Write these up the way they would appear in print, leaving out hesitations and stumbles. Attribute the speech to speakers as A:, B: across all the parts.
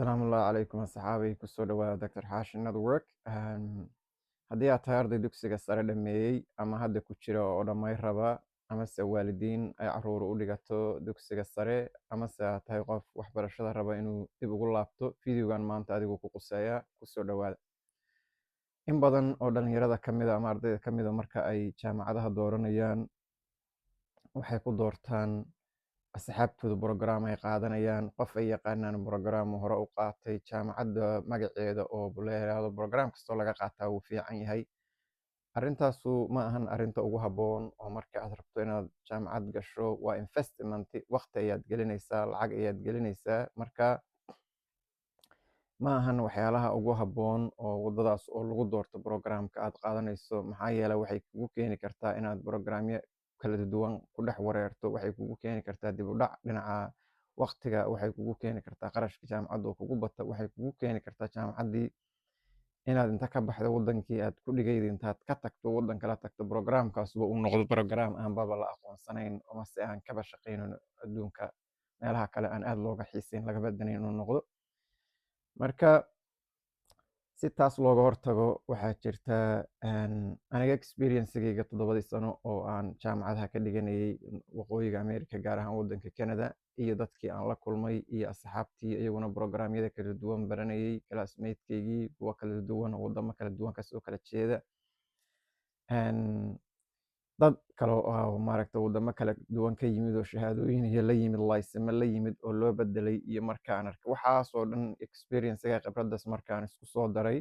A: Asalaamu calaykum asxaabay kusoo dhawaada Dr. Xaashi Network. Haddii aad tahay arday dugsiga sare dhameeyey ama hadda ku jira oo dhammayn raba amase waalidiin ay caruur u dhigato dugsiga sare amase aad tahay qof waxbarashada raba inuu dib ugu laabto, videogan maanta adigu ku quseeya kusoo dhawaada. In badan oo dhalinyarada ka mid a ama ardayda ka mid a marka ay jaamacadaha dooranayaan waxay ku doortaan asxaabtooda brogram ay qaadanayaan, qof ay yaqaanaan brogram hore u qaatay jaamacadda magaceeda oo la yiraahdo brogram kastoo laga qaataa wuu fiican yahay. Arrintaasu ma ahan arrinta ugu habboon oo marka aad rabto inaad jaamacad gasho waa investment, waqti ayaad gelinaysaa, lacag ayaad gelinaysaa, marka ma ahan waxyaalaha ugu habboon oo waddadaas oo lagu doorto programka aad qaadanayso. Maxaa yeelay waxay kugu keeni kartaa inaad programyo kala duwan ku dhex wareerto, waxay kugu keeni kartaa dib u dhac dhinaca waqtiga, waxay kugu keeni kartaa qarashka jaamacadda oo kugu bata, waxay kugu keeni kartaa jaamacaddii inaad inta ka baxdo waddankii aad ku dhigayda intaad ka tagto waddan kala tagto programkaasuba uu noqdo program aan baba la aqoonsanayn amase aan kaba shaqaynin adduunka meelaha kale aan aad looga xiisayn laga badanayn inuu noqdo. Marka si taas looga hortago waxaa jirta aniga experiencegayga 7 sano oo aan jaamacadaha ka dhiganayay waqooyiga America gaar ahaan waddanka Canada, iyo dadkii aan la kulmay iyo asxaabtii iyaguna programyada kala duwan baranayay, classmatekeygii kuwa kala duwan oo waddamo kala duwan kasoo kala jeeda, dad kale oo maaragtay waddamo kala duwan ka yimid oo shahaadooyin iyo la yimid laysimo la yimid oo loo bedelay, iyo markaan arkay waxaasoo dhan experiencega khibraddaas markaan isku soo daray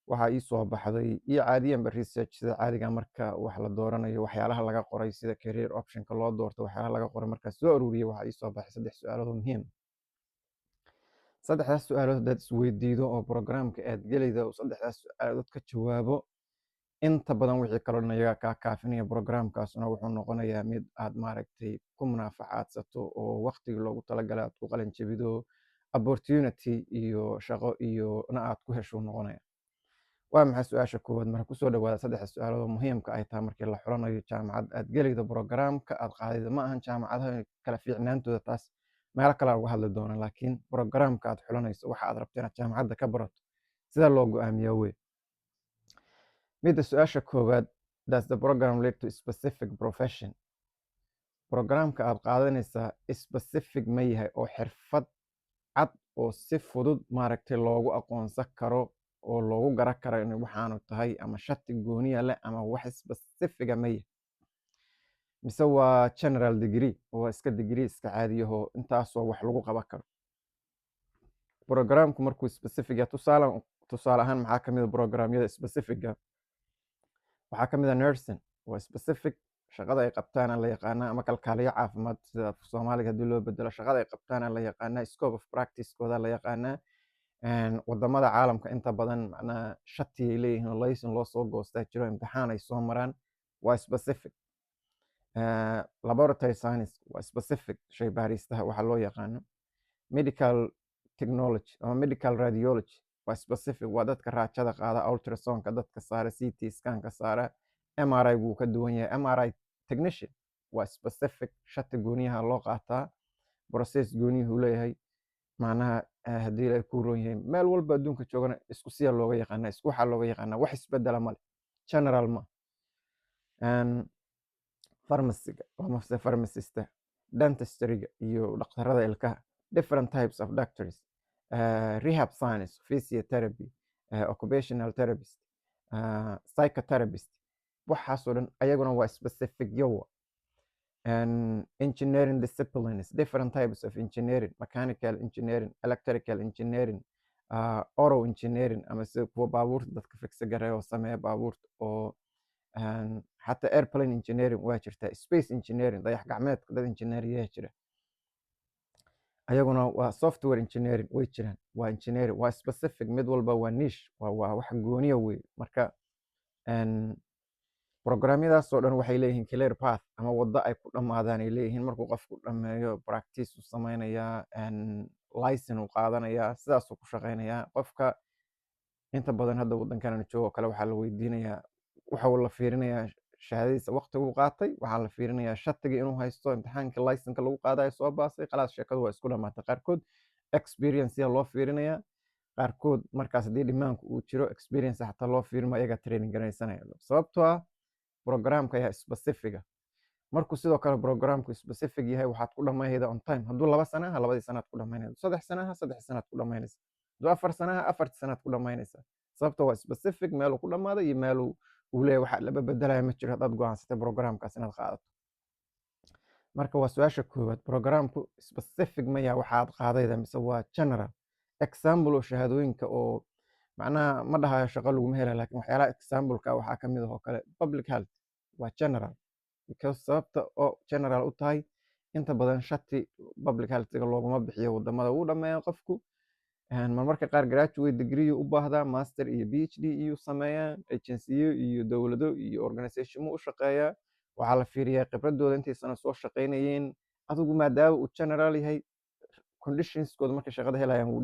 A: waxaa ii soo baxday iyo caadiyanba research sida caadiga marka wax la dooranayo waxyaalaha laga qoray sida career optionka loo doorto waxyaalaha laga qoray markaa soo ururiyay waxaa ii soo baxay 3 su'aalood oo muhiim. 3daas su'aalood haddaad isweydiido oo programka aad gelayda oo 3daas su'aalood ka jawaabo, inta badan wixii kaloo dhan iyaga kaa kaafinaya. Programkaasuna wuxuu noqonayaa mid aad maaragtay ku munaafacaadsato oo waqtigii loogu talagalay aad ku qalin jabido, opportunity iyo shaqo iyo na aad ku hesho noqonaya. Waa maxay su-aasha koowaad? Marka kusoo dhawaada 3 su'aalood oo muhiimka ay tahay markii la xulanayo jaamacad aad gelaydo programka aad qaadaydo. Ma ahan jaamacadaha kala fiicnaantooda, taas meelo kale uga hadli doona, laakiin programka aad xulanayso waxa aad rabto inaad jaamacadda ka barato sida loo go'aamiyo wey. Midda su-aasha koowaad, does the program lead to specific profession? Programka aad qaadanaysaa specific ma yahay oo xirfad cad oo si fudud maaragtay loogu aqoonsan karo oo loogu garan karo in waxaanu tahay ama shati gooniya leh ama wax specific ma yahay, mise waa general degree oo iska degree iska caadiyaho intaasoo wax lagu qaban karo. Programku markuu specific yahay, tusaale ahaan maxaa ka mid ah programyada specifica? waxaa ka mid ah nursing, waa specific, shaqada ay qabtaan la yaqaanaa, ama kalkaaliye caafimaad sida Soomaaliga haddii loo bedelo, shaqada ay qabtaan la yaqaanaa, scope of practice kooda la yaqaanaa. Waddamada caalamka inta badan macnaha shati ay leeyihiin laysin loo soo goostaa jiro, imtixaan ay soo maraan, waa specific. Laboratory science waa specific, shay baaristaha waxa loo yaqaano. Medical technology ama medical radiology waa specific, waa dadka raajada qaada, ultrasonka dadka saara, CT scanka saara. MRI wuu ka duwan yahay, MRI technician waa specific, shati gooniyaha loo qaataa, process gooniyuhu leeyahay. macnaha haddii ay ku roon yihiin meel walba adduunka joogana isku siya looga yaqaanaa, isku waxaa looga yaqaanaa, wax isbedela male, general ma. Pharmacyga waa mase pharmacista, dentistryga iyo dhakhtarada ilkaha, different types of doctors, rehab science, physiotherapy, occupational therapist, psychotherapist, waxaasoo dhan ayaguna waa specific yowa. Engineering disciplines, different types of engineering, mechanical engineering, electrical engineering, auto engineering ama sida kuwa baabuurta dadka fiksa gareeya oo sameeya baabuurta, oo xataa airplane engineering waa jirtaa, space engineering, dayax gacmeedka dad engineeriyaa jira, ayaguna waa software engineering way jiraan, waa engineering, waa specific, mid walba waa niche, waa wax gooniya wey. Marka programyadaasoo dhan waxay leeyihiin clear path ama waddo ay ku dhammaadaan ay leeyihiin. Markuu qofku dhammeeyo practice uu samaynayaa, license uu qaadanayaa, sidaasuu ku shaqaynayaa. Qofka inta badan hadda waddankan joogo kale waxaa la weydiinayaa, waxa la fiirinayaa shahaadadiisa waqtiga uu qaatay, waxaa la fiirinayaa shatiga inuu haysto, imtixaankii license lagu qaadayo soo baasay, khalaas sheekadu waa isku dhamaatay. Qaarkood experience loo fiirinaya. qaarkood markaas haddii dhimaanku uu jiro experience xataa loo fiirimo ayaga training garanaysanaya, sababtoo ah programka ayaa specifica. markuu sidoo kale programku specific yahay waxaad ku dhammaynayda on time. hadduu 2 sanaha 2 sanaad ku dhammaynaysa, 3 sanaha 3 sanaad ku dhammaynaysa, hadduu 4 sanaha 4 sanaad ku dhammaynaysa, sababtoo waa specific meel uu ku dhammaaday iyo meel uu leeyahay waxa laba bedelaya ma jiro haddaad go'aansatay programkaas inaad qaadato. marka waa su-aasha koowaad, programku specific maya waxaad qaadayda mise waa general. example oo shahaadooyinka oo macnaha ma dhahayo shaqo laguma hela, laakiin waxyaalaha exampleka waxaa ka mid ah oo kale public health waa general, because sababta oo general u tahay inta badan shati public healthga looguma bixiyo wadamada uu dhameeya qofku. marmarka qaar graduate degree u baahdaa, master iyo PhD iyo sameeyaan agency iyo dowlado iyo organization u shaqeeyaa. waxaa la fiiriyaa khibradooda intay sano soo shaqeynayeen. adigu maadaama uu general yahay, conditionskooda markay shaqada helayaan wuu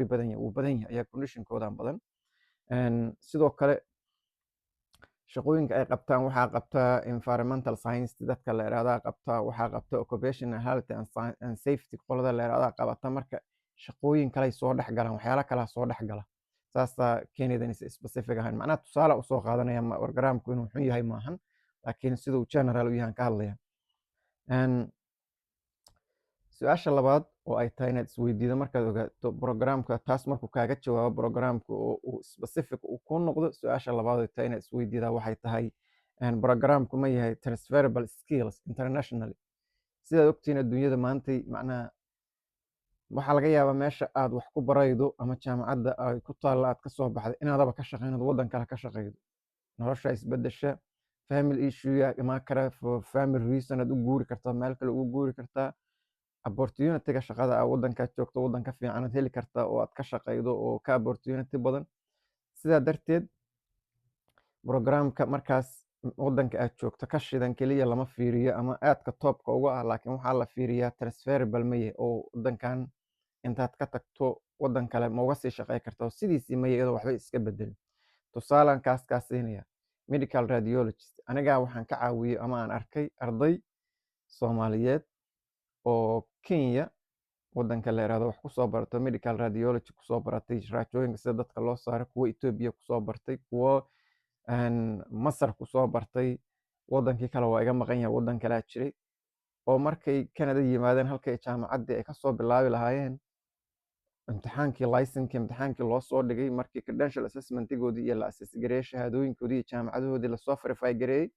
A: badan yahay ayaa conditionkoodan badan. sidoo kale shaqooyinka ay qabtaan waxaa qabtaa environmental science dadka la yiraahdaa qabtaa, waxaa qabta occupational health and safety qolada la yiraahdaa qabata. marka shaqooyin kale soo dhex galaan, waxyaala kale soo dhex gala, saasaa keenayda inaysan specific ahayn. macnaha tusaale usoo qaadanaya programku inuu xun yahay maahan, laakiin siduu general u yahan ka hadlaya. su-aasha labaad oo ay tahay inaad isweydiido markaad ogaato programka, taas markuu kaaga jawaabo programka oo uu specific uu ku noqdo, su-aasha labaad ay tahay inaad isweydiidaa waxay tahay programku ma yahay transferable skills internationally. sidaad ogtihiin adduunyada maantay macnaha waxaa laga yaabaa meesha aad wax ku baraydo ama jaamacadda ay ku taalla aad kasoo baxday inaadaba ka shaqeynad waddan kale ka shaqeydo. nolosha isbedesha, family issue imaan kara, for family reason aad u guuri kartaa, meel kale ugu guuri kartaa. opportunity-ga shaqada aad waddankaad joogto waddan ka fiican aad heli kartaa oo aad ka shaqeydo oo ka opportunity badan. sidaa darteed programka markaas waddanka aad joogto ka shidan keliya lama fiiriyo ama aadka toopka uga ah, laakiin waxaa la fiiriyaa transferable maye oo waddankan intaad ka tagto waddan kale ma uga sii shaqey kartaa sidiisii maye iyadoo waxba iska bedelin. tusaalan kaas siinaya medical radiologist. anigaa waxaan ka caawiyey ama aan arkay arday Soomaaliyeed oo Kenya waddanka la yiraahdo wax kusoo barato medical radiology kusoo baratay, raajooyinka sida dadka loo saaro, kuwa Ethiopia kusoo bartay, kuwa Masar kusoo bartay. waddankii kale waa iga maqan yahay, waddan kale jiray oo markay Canada yimaadeen halkay jaamacaddii ay kasoo bilaabi lahaayeen imtixaankii licensing imtixaankii loo soo dhigay, markii credential assessment-goodii iyo la assess gareeyay shahaadooyinkoodii iyo jaamacadahoodii lasoo verify gareeyay,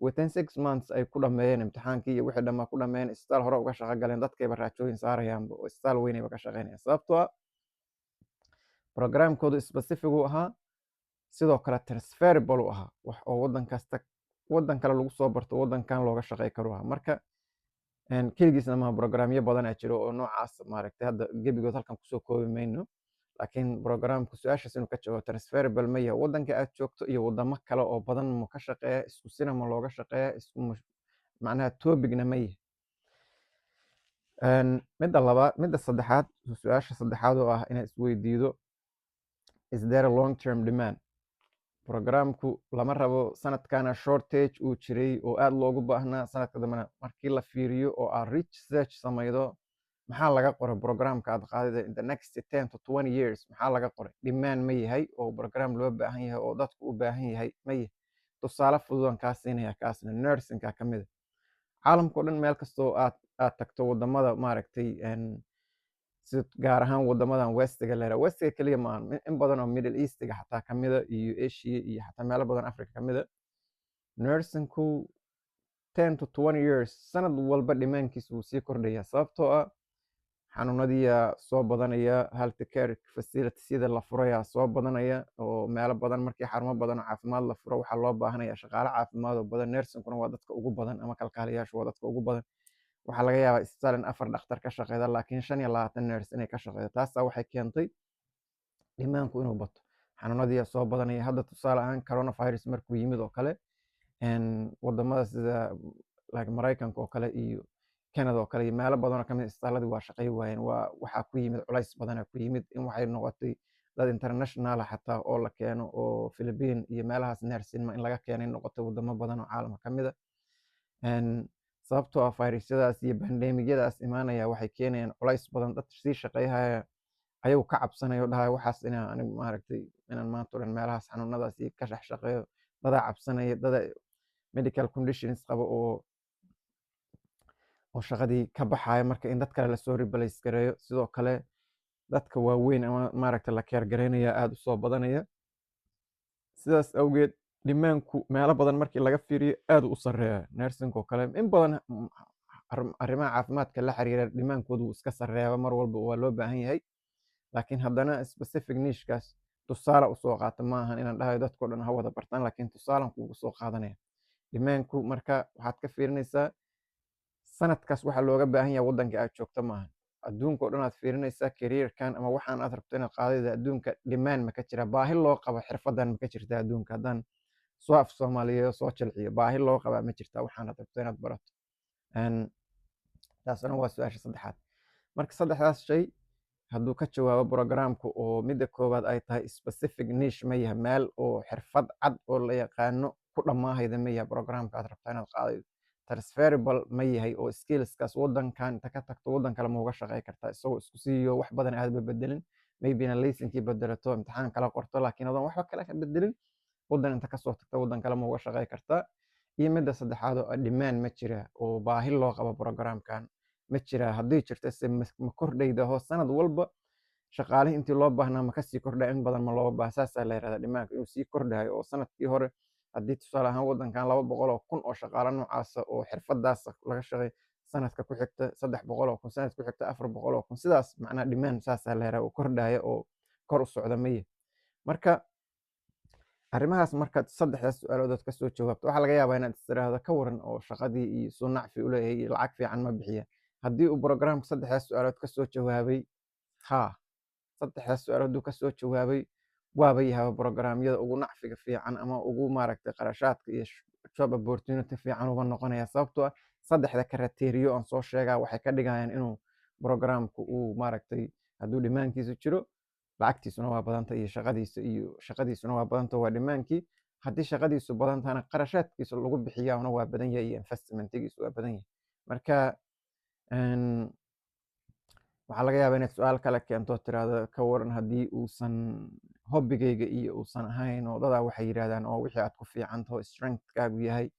A: within 6 months ay ku dhameeyeen imtixaankii iyo wixii dhammaa ku dhameeyeen, isbitaal hore uga shaqo galeen, dadkayba raajooyin saarayaanba oo isbitaal weynayba ka shaqeynayaan. sababtoo ah programkoodu specific u ahaa, sidoo kale transferable u ahaa, wax oo waddan kasta waddan kale lagu soo barto waddankan looga shaqey karo ahaa. marka keligiisna ma programyo badan aa jiro oo noocaas maaragtay hadda gebigood halkan kusoo koobi mayno, laakiin programku su-aashaas inuu ka jawaabo transferable ma yahay waddanka aad joogto iyo wadamo kale oo badan ma ka shaqeeya, isku sina ma looga shaqeeya, isku macnaha topicna ma yahay. midda saddexaad, su-aasha saddexaad oo ah inaad isweydiido is there a long term demand. programku lama rabo sanadkana shortage uu jiray oo aad loogu baahnaa, sanadka dambena markii la fiiriyo oo aad research samaydo maxaa laga qoray programka aad qaadida in the next 10 to 20 years maxaa laga qoray, demand ma yahay oo program loo baahan yahay oo dadku u baahan yahay ma yahay. tusaale fududan kaa siinaya kaasna nursingka ka mid ah. caalamka oo dhan meel kastoo aad tagto wadamada maaragtay sida gaar ahaan wadamadan westiga leera, westiga keliya maahan, in badan oo middle eastiga xataa ka mida iyo asia iyo xataa meelo badan africa ka mida, nursingku 10 to 20 years sanad walba dhimaankiisa wuu sii kordhaya, sababtoo ah xanuunadiya soo badanaya, health care facility sida la furaya soo badanaya oo meelo badan markii xarumo badan oo caafimaad la furo waxaa loo baahanaya shaqaale caafimaad oo badan. nursingkuna waa dadka ugu badan ama kalkaaliyaashu waa dadka ugu badan. waxaa laga yaabaa isbitaal in 4 dhakhtar ka shaqeyda laakiin 25 nurse inay ka shaqeydo. taasaa waxay keentay dhimaanku inuu bato, xanuunadiya soo badanaya. hadda tusaale ahaan coronavirus markuu yimid oo kale wadamada sida like Mareykanka oo kale iyo Canada oo kale iyo meelo badan oo kamid isbitaaladii waa shaqey waayeen, waxaa ku yimid culays badan ku yimid in waxay noqotay dad international xataa oo la keeno oo Philippine iyo meelahaas nursing in laga keenay noqotay wadamo badan oo caalamka ka mid ah. sababtoo ah fayrasyadaas iyo bandemigyadaas imaanaya waxay keenayaan culays badan, dad sii shaqeeyhaya ayagu ka cabsanayo dhahayo waxaas inaan anigu maaragtay inaan maanta o dhan meelahaas xanuunadaas iyo ka dhex shaqeeyo, dadaa cabsanaya, dada medical conditions qaba oo shaqadii ka baxaya, marka in dad kale lasoo replace gareeyo. Sidoo kale dadka waaweyn ama maaragta la keer garaynaya aad u soo badanaya. sidaas awgeed dhimaanku meelo badan markii laga fiiriyo aad u sarreeya. Nursing oo kale in badan arrimaha caafimaadka la xiriira dhimaankoodu wuu iska sarreeyaa mar walba waa loo baahan yahay, laakiin haddana specific niche-kaas tusaale u soo qaata ma ahan inaan dhahayo dadkoo dhan ha wada bartaan, laakiin tusaalan kuugu soo qaadanaya. Dhimaanku marka waxaad ka fiirinaysaa sanadkaas waxa looga baahan yahay waddanka aad joogto maahan. Adduunka oo dhan aad fiirinaysaa career-kan ama waxaan aad rabto inaad qaadayda adduunka demand ma ka jira, baahi loo qabo xirfaddan ma ka jirta adduunka. Haddaan soo af Soomaaliyeeyo soo jilciyo, baahi loo qabaa ma jirtaa waxaan aad rabto inaad barato. taasuna waa su-aasha saddexaad. Marka saddexdaas shay hadduu ka jawaabo programku oo midda koowaad ay tahay specific niche ma yahay, meel oo xirfad cad oo la yaqaano ku dhammaahayda ma yahay programka aad rabtaa inaad qaadaydo. Transferable ma yahay oo skillskaas waddankan inta ka tagto waddan kale ma uga shaqey kartaa isagoo isku siiyo wax badan aadba bedelin, maybena laysinkii bedelato imtixaan kala qorto, laakiin adoon waxba kale ka bedelin waddan inta kasoo tagto waddan kale ma uga shaqey kartaa. Iyo midda saddexaad oo demand ma jira oo baahi loo qabo programkan ma jira. Haddii jirto se ma kordhayda oo sanad walba shaqaalihii intii loo baahnaa ma kasii kordhaya, in badan ma loo baaha. Saasaa la yirahdaa dhimaanka inuu sii kordhayo oo sanadkii hore haddii tusaale ahaan waddankan 200,000 oo shaqaale noocaasa oo xirfadaas laga shaqeey, sanadka ku xigta 300,000, sanadka ku xigta 400,000, sidaas macnaa demand saasaa la yirahdaa oo kordhaya oo kor u socda ma yahay. Marka arrimahaas markaad saddexdaas su-aalood ka soo jawaabto waxaa laga yaabaa inaad is tiraahdo ka waran oo shaqadii iyo suu nacfi u leeyahay iyo lacag fiican ma bixiya. Haddii uu programku saddexdaas su-aalood ka soo jawaabay haa, saddexdaas su-aalood hadduu ka soo jawaabay waaba yahay programyada ugu nacfiga fiican ama ugu maaragtay qarashaadka iyo job opportunity fiican uba noqonaya. Sababtoo ah saddexda criteria aan soo sheegaa waxay ka dhigayaan inuu programku uu maaragtay hadduu dhimaankiisu jiro lacagtiisuna waa badanta iyo shaqadiisuna waa badanta, waa dhimaankii. Haddii shaqadiisu badantana qarashaadkiisa lagu bixiyaana waa badan yahay iyo investmentigiisu waa badan yahay. Marka waxaa laga yaabaa inaad su-aal kale keento tiraahdo ka waran haddii uusan hobbigayga iyo uusan ahayn, oo dadaa waxay yidhahdaan oo wixii aad ku fiican taho strengthkaagu yahay.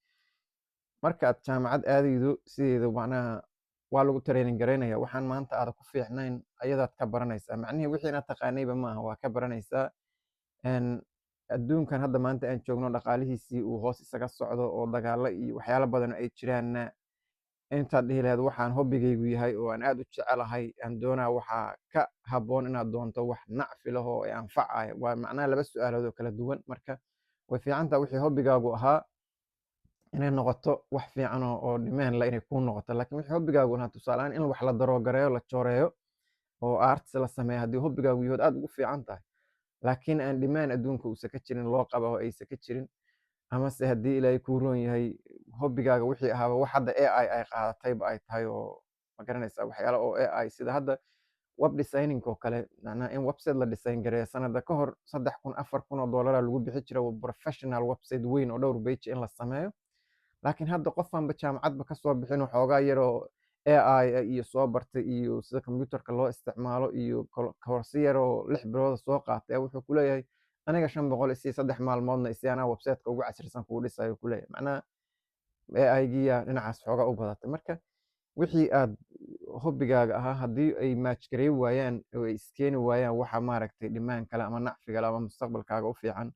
A: Marka aad jaamacad aadaydo sideedu macnaha waa lagu training garaynaya, waxaan maanta aada ku fiicnayn ayadaad ka baranaysaa. Macnihii wixii inaad taqaanayba maaha, waa ka baranaysaa. Adduunkan hadda maanta aan joogno dhaqaalihiisii uu hoos isaga socdo oo dagaalo iyo waxyaalo badan ay jiraanna, intaad dhihi lahayd waxaan hobbigaygu yahay oo aan aad u jecelahay aan doonaa, waxaa ka habboon inaad doonto wax nacfi leh oo anfacaya. Waa macnaha laba su-aalood oo kala duwan. Marka way fiicantaha wixii hobbigaagu ahaa inay noqoto wax fiican oo demand la inay kuu noqoto, laakiin wixii hobbigaagu ahaa tusaale ahaan in wax la daroogareeyo la jooreeyo oo arts la sameeyo haddii hobbigaagu yahood aad ugu fiican tahay, laakiin aan demand adduunka uusan ka jirin loo qaba oo aysan ka jirin, amase haddii ilaahay kuu roon yahay hobbigaaga wixii ahaaba wax hadda AI ay qaadatayba ay tahay oo ma garanaysaa waxyaalo oo AI sida hadda web designing oo kale, macnaha in website la design gareeyo sanada ka hor 3,000 4,000 oo dollar lagu bixi jiray professional website weyn oo dhowr page in la sameeyo. Laakiin hadda qofaanba jaamacadba ka soo bixin waxoogaa yaroo AI iyo soo bartay iyo sida computerka loo isticmaalo iyo koorsi yaroo 6 bilood soo qaatay wuxuu ku leeyahay aniga 500 isii 3 maalmoodna isii anaa website-ka ugu casrisan kuu dhisayo ku leeyahay. Macnaha AI-giya dhinacaas xoogaa u badatay. Marka wixii aad hobbigaaga ahaa haddii ay match gareey waayaan oo ay iskeeni waayaan waxa maaragtay dhimaan kale ama nacfiga ama mustaqbalkaaga u fiican,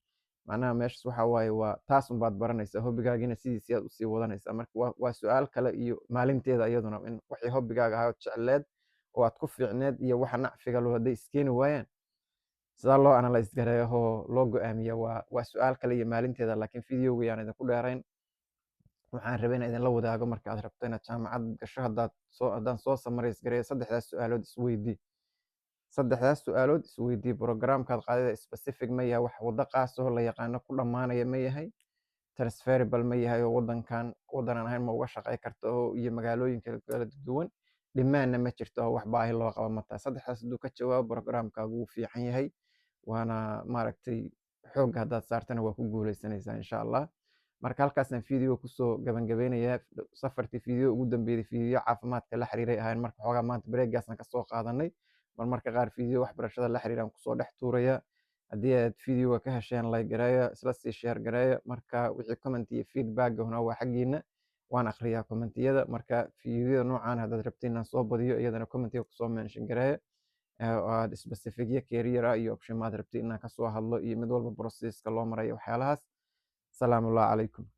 A: macnaha meeshas waxa waaye waa taas unbaad baranaysaa, hobbigaagina sidiisii aad usii wadanaysaa. Marka waa su-aal kale iyo maalinteeda iyaduna in wixii hobbigaaga ahaa jecleed oo aad ku fiicneed iyo waxa nacfiga loo hadday iskeeni waayaan sidaa loo analyze gareeyo oo loo go-aamiya waa su-aal kale iyo maalinteeda. Laakiin videoga yaan idinku dheerayn, waxaan rabay inaan idinla wadaago marka aad rabto inaad jaamacad gasho haddaan soo samarais gareeyo saddexdaas su-aalood isweydii. saddexdaas su-aalood isweydii programkaad qaadida specific ma yahay, wax waddo qaasoo la yaqaano ku dhammaanaya ma yahay, transferable ma yahay oo waddankan waddanaan ahayn ma uga shaqey karto oo iyo magaalooyinka kala duwan, dhimaanna ma jirto oo wax baahi loo qabo mataa. Saddexdaas hadduu ka jawaabo programkaagu wuu fiican yahay, waana maaragtay xoogga haddaad saartana waa ku guuleysanaysaa insha allah. Marka halkaasaan video kusoo gabangabeynayaa. Safartii video ugu dambeeyay video caafimaadka la xiriiray ahayn, marka xoogaa maanta breakgaasaan kasoo qaadanay marmarka qaar video waxbarashada la xiriiraan kusoo dhex tuuraya. Haddii aad videoga ka hesheen like gareeya, isla sii share gareeya. Marka wixii comment iyo feedback ahna waa xaggiina, waan akhriyaa commentiyada. Marka videoyada noocan haddaad rabtiin inaan soo badiyo iyadana commentiga kusoo mention gareeya, oo aad specificyo career ah iyo option maad rabtiin inaan kasoo hadlo iyo mid walba processka loo marayo waxyaalahaas. Salaamu calaykum.